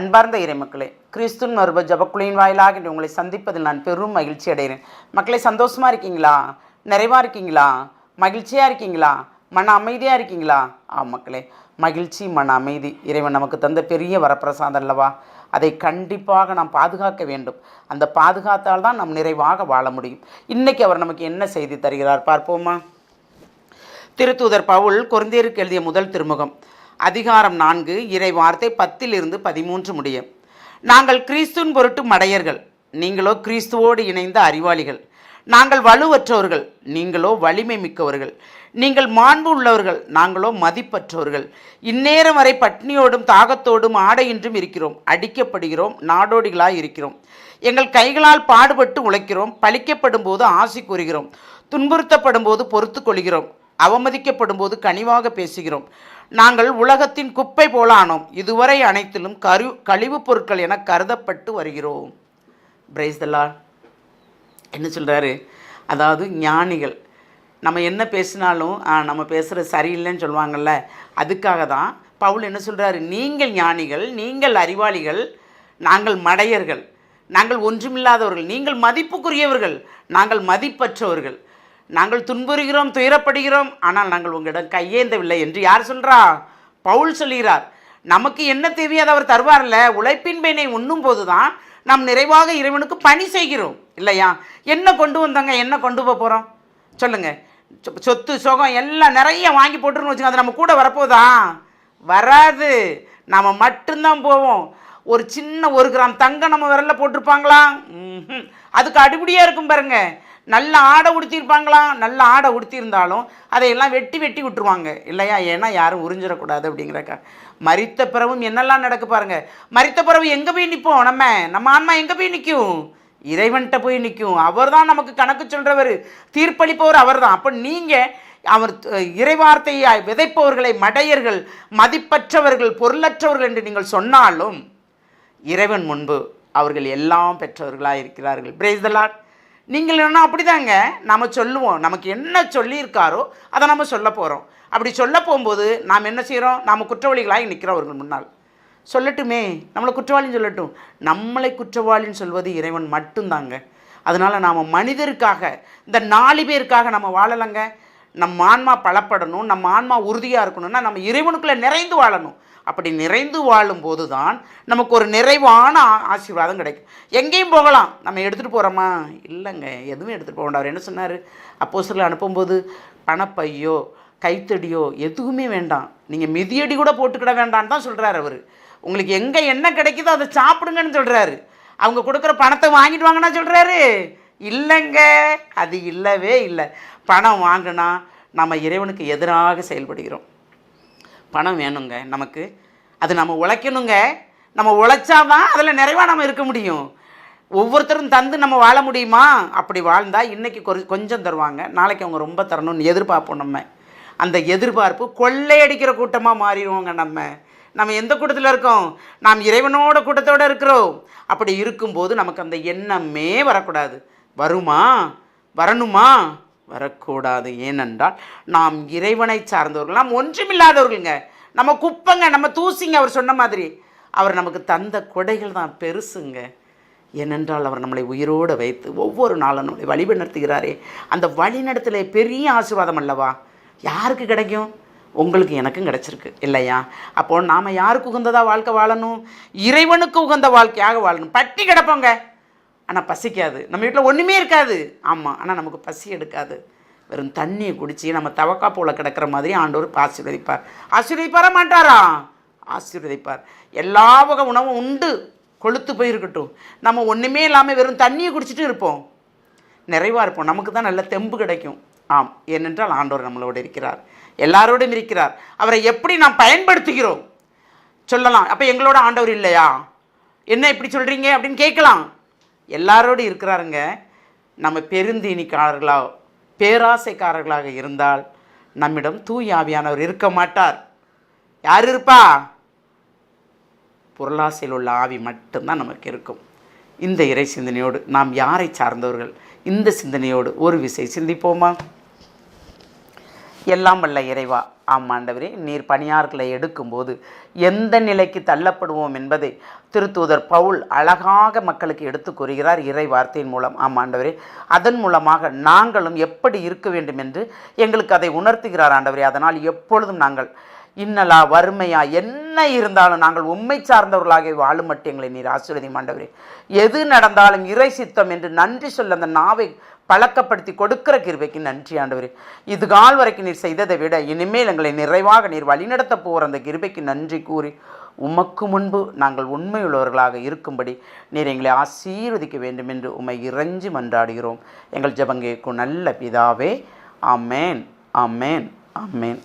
அன்பார்ந்த இறைமக்களே, கிறிஸ்துவின் மறுப ஜபக்குழியின் வாயிலாக இன்று உங்களை சந்திப்பதில் நான் பெரும் மகிழ்ச்சி அடைகிறேன். மக்களை, சந்தோஷமாக இருக்கீங்களா? நிறைவாக இருக்கீங்களா? மகிழ்ச்சியாக இருக்கீங்களா? மன அமைதியாக இருக்கீங்களா? மக்களே, மகிழ்ச்சி, மன அமைதி இறைவன் நமக்கு தந்த பெரிய வரப்பிரசாதம் அல்லவா? அதை கண்டிப்பாக நாம் பாதுகாக்க வேண்டும். அந்த பாதுகாத்தால் தான் நாம் நிறைவாக வாழ முடியும். இன்றைக்கி அவர் நமக்கு என்ன செய்தி தருகிறார் பார்ப்போமா? திருத்தூதர் பவுல் கொரிந்தியருக்கு எழுதிய முதல் திருமுகம், அதிகாரம் 4, இறை வார்த்தை 10-13 முடிய. நாங்கள் கிறிஸ்துவின் பொருட்டு மடையர்கள், நீங்களோ கிறிஸ்துவோடு இணைந்த அறிவாளிகள். நாங்கள் வலுவற்றவர்கள், நீங்களோ வலிமை மிக்கவர்கள். நீங்கள் மாண்பு உள்ளவர்கள், நாங்களோ மதிப்பற்றவர்கள். இந்நேரம் வரை பட்னியோடும் தாகத்தோடும் ஆடையின்றும் இருக்கிறோம். அடிக்கப்படுகிறோம், நாடோடிகளாய் இருக்கிறோம். எங்கள் கைகளால் பாடுபட்டு உழைக்கிறோம். பழிக்கப்படும் போது ஆசி கூறுகிறோம். துன்புறுத்தப்படும் போது பொறுத்து கொள்கிறோம். அவமதிக்கப்படும் போது கனிவாக பேசுகிறோம். நாங்கள் உலகத்தின் குப்பை போலானோம். இதுவரை அனைத்திலும் கழிவுப் பொருட்கள் என கருதப்பட்டு வருகிறோம். Praise the Lord. என்ன சொல்கிறாரு? அதாவது ஞானிகள் நம்ம என்ன பேசினாலும் நம்ம பேசுகிறது சரியில்லைன்னு சொல்லுவாங்கள்ல, அதுக்காக தான் பவுல் என்ன சொல்கிறாரு? நீங்கள் ஞானிகள், நீங்கள் அறிவாளிகள், நாங்கள் மடையர்கள், நாங்கள் ஒன்றுமில்லாதவர்கள், நீங்கள் மதிப்புக்குரியவர்கள், நாங்கள் மதிப்பற்றவர்கள். நாங்கள் துன்புறுகிறோம், துயரப்படுகிறோம், ஆனால் நாங்கள் உங்களிடம் கையேந்தவில்லை என்று யார் சொல்கிறா? பவுல் சொல்கிறார். நமக்கு என்ன தேவையோ அதை அவர் தருவார்ல. உழைப்பின் பயனை உண்ணும் போது தான் நாம் நிறைவாக இறைவனுக்கு பணி செய்கிறோம் இல்லையா? என்ன கொண்டு வந்தாங்க, என்ன கொண்டு போக போகிறோம் சொல்லுங்கள்? சொத்து சுகம் எல்லாம் நிறைய வாங்கி போட்டுருன்னு வச்சுக்கோங்க, அது நம்ம கூட வரப்போதா? வராது. நாம் மட்டும்தான் போவோம். ஒரு சின்ன 1 கிராம் தங்கம் நம்ம விரலில் போட்டிருப்பாங்களா? அதுக்கு அடிப்படியாக இருக்கும் பாருங்க. நல்ல ஆடை உடுத்தியிருப்பாங்களா? நல்ல ஆடை உடுத்தியிருந்தாலும் அதையெல்லாம் வெட்டி விட்டுருவாங்க இல்லையா? ஏன்னா யாரும் உறிஞ்சிடக்கூடாது அப்படிங்கிறக்கா. மரித்த பிறவும் என்னெல்லாம் நடக்கு பாருங்க. மரித்த பிறவு எங்கே போய் நிற்போம்? நம்ம ஆன்மா எங்கே போய் நிற்கும்? இறைவன்கிட்ட போய் நிற்கும். அவர் தான் நமக்கு கணக்கு சொல்கிறவர், தீர்ப்பளிப்பவர் அவர் தான். அப்போ நீங்கள் அவர் இறைவார்த்தையை விதைப்பவர்களை மடையர்கள், மதிப்பற்றவர்கள், பொருளற்றவர்கள் என்று நீங்கள் சொன்னாலும் இறைவன் முன்பு அவர்கள் எல்லாம் பெற்றவர்களாக இருக்கிறார்கள். Praise the Lord. நீங்கள் என்ன அப்படிதாங்க நம்ம சொல்லுவோம். நமக்கு என்ன சொல்லியிருக்காரோ அதை நம்ம சொல்ல போகிறோம். அப்படி சொல்ல போகும்போது நாம் என்ன செய்கிறோம்? நாம் குற்றவாளிகளாக நிற்கிறவர்கள் முன்னால். சொல்லட்டுமே, நம்மளை குற்றவாளின்னு சொல்லட்டும். நம்மளை குற்றவாளின்னு சொல்வது இறைவன் மட்டும்தாங்க. அதனால் நாம் மனிதருக்காக, இந்த 4 பேருக்காக நம்ம வாழலைங்க. நம்ம ஆன்மா பலப்படணும், நம்ம ஆன்மா உறுதியாக இருக்கணும்னா நம்ம இறைவனுக்குள்ளே நிறைந்து வாழணும். அப்படி நிறைந்து வாழும்போது தான் நமக்கு ஒரு நிறைவான ஆசீர்வாதம் கிடைக்கும். எங்கேயும் போகலாம். நம்ம எடுத்துகிட்டு போகிறோமா? இல்லைங்க, எதுவும் எடுத்துகிட்டு போக வேண்டாம். அவர் என்ன சொன்னார்? அப்போஸ்தலரை அனுப்பும்போது பணப்பையோ கைத்தடியோ எதுவுமே வேண்டாம், நீங்கள் மிதியடி கூட போட்டுக்கிட வேண்டான்னு தான் சொல்கிறார் அவர். உங்களுக்கு எங்கே என்ன கிடைக்குதோ அதை சாப்பிடுங்கன்னு சொல்கிறாரு. அவங்க கொடுக்குற பணத்தை வாங்கிட்டு வாங்கினா சொல்கிறாரு? இல்லைங்க, அது இல்லவே இல்லை. பணம் வாங்கினா நம்ம இறைவனுக்கு எதிராக செயல்படுகிறோம். பணம் வேணுங்க நமக்கு, அது நம்ம உழைக்கணுங்க. நம்ம உழைச்சாதான் அதில் நிறைவாக நம்ம இருக்க முடியும். ஒவ்வொருத்தரும் தந்து நம்ம வாழ முடியுமா? அப்படி வாழ்ந்தால் இன்றைக்கி கொஞ்சம் தருவாங்க, நாளைக்கு அவங்க ரொம்ப தரணும்னு எதிர்பார்ப்போம். நம்ம அந்த எதிர்பார்ப்பு கொள்ளையடிக்கிற கூட்டமாக மாறிடுவோங்க. நம்ம எந்த கூட்டத்தில் இருக்கோம்? நாம் இறைவனோட கூட்டத்தோடு இருக்கிறோம். அப்படி இருக்கும்போது நமக்கு அந்த எண்ணமே வரக்கூடாது. வருமா? வரணுமா? வரக்கூடாது. ஏனென்றால் நாம் இறைவனை சார்ந்தவர்கள், நாம் ஒன்றுமில்லாதவர்களுங்க. நம்ம குப்பைங்க, நம்ம தூசிங்க. அவர் சொன்ன மாதிரி அவர் நமக்கு தந்த கொடைகள் தான் பெருசுங்க. ஏனென்றால் அவர் நம்மளை உயிரோடு வைத்து ஒவ்வொரு நாளும் நம்மளை வழி நடத்துகிறாரே. அந்த வழிநடத்தலே பெரிய ஆசீர்வாதம் அல்லவா? யாருக்கு கிடைக்கும்? உங்களுக்கு எனக்கும் கிடச்சிருக்கு இல்லையா? அப்போது நாம் யாருக்கு உகந்ததாக வாழ்க்கை வாழணும்? இறைவனுக்கு உகந்த வாழ்க்கையாக வாழணும். பட்டி கிடப்போங்க, ஆனால் பசிக்காது. நம்ம வீட்டில் ஒன்றுமே இருக்காது. ஆமாம், ஆனால் நமக்கு பசி எடுக்காது. வெறும் தண்ணியை குடித்து நம்ம தவக்கா போல் கிடக்கிற மாதிரி ஆண்டவர் ஆசீர்வதிப்பார். ஆசீர்வதிப்பாரா மாட்டாரா? ஆசீர்வதிப்பார். எல்லா வகை உணவும் உண்டு, கொளுத்து போயிருக்கட்டும். நம்ம ஒன்றுமே இல்லாமல் வெறும் தண்ணியை குடிச்சிட்டு இருப்போம், நிறைவாக இருப்போம். நமக்கு தான் நல்ல தெம்பு கிடைக்கும். ஏனென்றால் ஆண்டவர் நம்மளோடு இருக்கிறார், எல்லாரோடும் இருக்கிறார். அவரை எப்படி நாம் பயன்படுத்துகிறோம் சொல்லலாம். அப்போ எங்களோட ஆண்டவர் இல்லையா? என்ன இப்படி சொல்கிறீங்க அப்படின்னு கேட்கலாம். எல்லாரோடும் இருக்கிறாருங்க. நம்ம பெருந்தீனிக்காரர்களாக, பேராசைக்காரர்களாக இருந்தால் நம்மிடம் தூய ஆவியானவர் இருக்க மாட்டார். யார் இருப்பா? பொருளாசையில் உள்ள ஆவி மட்டும்தான் நமக்கு இருக்கும். இந்த இறை சிந்தனையோடு நாம் யாரை சார்ந்தவர்கள்? இந்த சிந்தனையோடு ஒரு விசை சிந்திப்போமா? எல்லாம் வல்ல இறைவா, ஆமாண்டவரே, நீர் பணியார்களை எடுக்கும்போது எந்த நிலைக்கு தள்ளப்படுவோம் என்பதை திருத்தூதர் பவுல் அழகாக மக்களுக்கு எடுத்து கூறுகிறார் இறை வார்த்தையின் மூலம். ஆமாண்டவரே, அதன் மூலமாக நாங்களும் எப்படி இருக்க வேண்டும் என்று எங்களுக்கு அதை உணர்த்துகிறார் ஆண்டவரே. அதனால் எப்பொழுதும் நாங்கள் இன்னலா வறுமையா என்ன இருந்தாலும் நாங்கள் உண்மை சார்ந்தவர்களாக வாழும் மட்டும் எங்களை நீர் ஆசீர்வதியும் ஆண்டவரே. எது நடந்தாலும் இறை சித்தம் என்று நன்றி சொல்ல அந்த நாவை பழக்கப்படுத்தி கொடுக்கிற கிருபைக்கு நன்றி ஆண்டவரே. இது கால் வரைக்கும் நீர் செய்ததை விட இனிமேல் எங்களை நிறைவாக நீர் வழிநடத்த போகிற அந்த கிருபைக்கு நன்றி கூறி உமக்கு முன்பு நாங்கள் உண்மையுள்ளவர்களாக இருக்கும்படி நீர் எங்களை ஆசீர்வதிக்க வேண்டும் என்று உம்மை இறைஞ்சி மன்றாடுகிறோம். எங்கள் ஜெபம் கேட்கும் நல்ல பிதாவே. ஆமேன், ஆமேன், ஆமேன்.